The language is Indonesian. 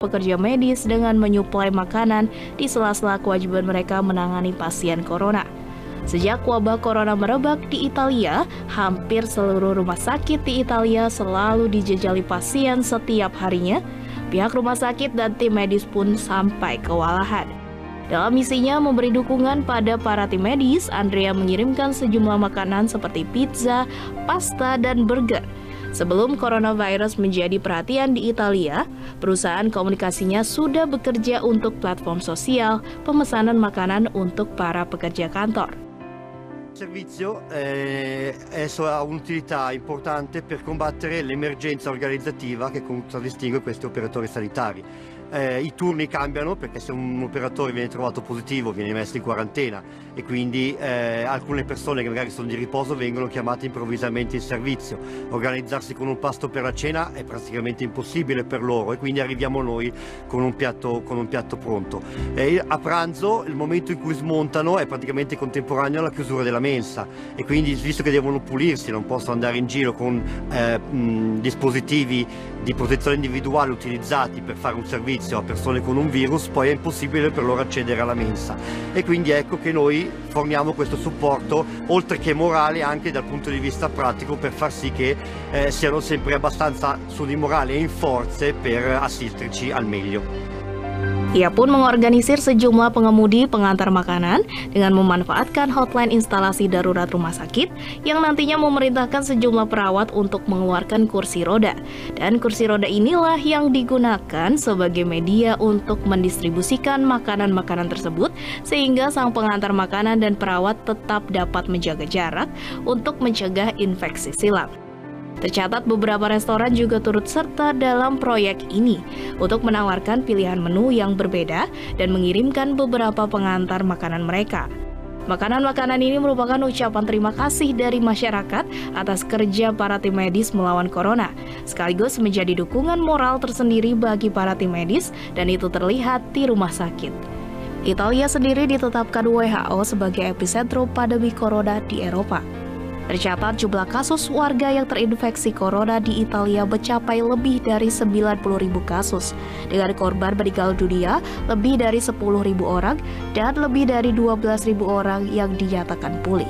pekerja medis dengan menyuplai makanan di sela-sela kewajiban mereka menangani pasien corona. Sejak wabah corona merebak di Italia, hampir seluruh rumah sakit di Italia selalu dijejali pasien setiap harinya. Pihak rumah sakit dan tim medis pun sampai kewalahan. Dalam misinya memberi dukungan pada para tim medis, Andrea mengirimkan sejumlah makanan seperti pizza, pasta, dan burger. Sebelum coronavirus menjadi perhatian di Italia, perusahaan komunikasinya sudah bekerja untuk platform sosial pemesanan makanan untuk para pekerja kantor. Il servizio ha un'utilità importante per combattere l'emergenza organizzativa che contraddistingue questi operatori sanitari. I turni cambiano perché se un operatore viene trovato positivo viene messo in quarantena e quindi alcune persone che magari sono di riposo vengono chiamate improvvisamente in servizio. Organizzarsi con un pasto per la cena è praticamente impossibile per loro e quindi arriviamo noi con un piatto pronto. A pranzo il momento in cui smontano è praticamente contemporaneo alla chiusura della mensa e quindi visto che devono pulirsi, non possono andare in giro con dispositivi di protezione individuale utilizzati per fare un servizio a persone con un virus, poi è impossibile per loro accedere alla mensa e quindi ecco che noi forniamo questo supporto oltre che morale anche dal punto di vista pratico per far sì che siano sempre abbastanza su di morale e in forze per assisterci al meglio. Ia pun mengorganisir sejumlah pengemudi pengantar makanan dengan memanfaatkan hotline instalasi darurat rumah sakit yang nantinya memerintahkan sejumlah perawat untuk mengeluarkan kursi roda. Dan kursi roda inilah yang digunakan sebagai media untuk mendistribusikan makanan-makanan tersebut sehingga sang pengantar makanan dan perawat tetap dapat menjaga jarak untuk mencegah infeksi silang. Tercatat beberapa restoran juga turut serta dalam proyek ini untuk menawarkan pilihan menu yang berbeda dan mengirimkan beberapa pengantar makanan mereka. Makanan-makanan ini merupakan ucapan terima kasih dari masyarakat atas kerja para tim medis melawan corona, sekaligus menjadi dukungan moral tersendiri bagi para tim medis dan itu terlihat di rumah sakit. Italia sendiri ditetapkan WHO sebagai epicentrum pandemi corona di Eropa. Tercatat jumlah kasus warga yang terinfeksi corona di Italia mencapai lebih dari 90.000 kasus, dengan korban meninggal dunia lebih dari 10.000 orang dan lebih dari 12.000 orang yang dinyatakan pulih.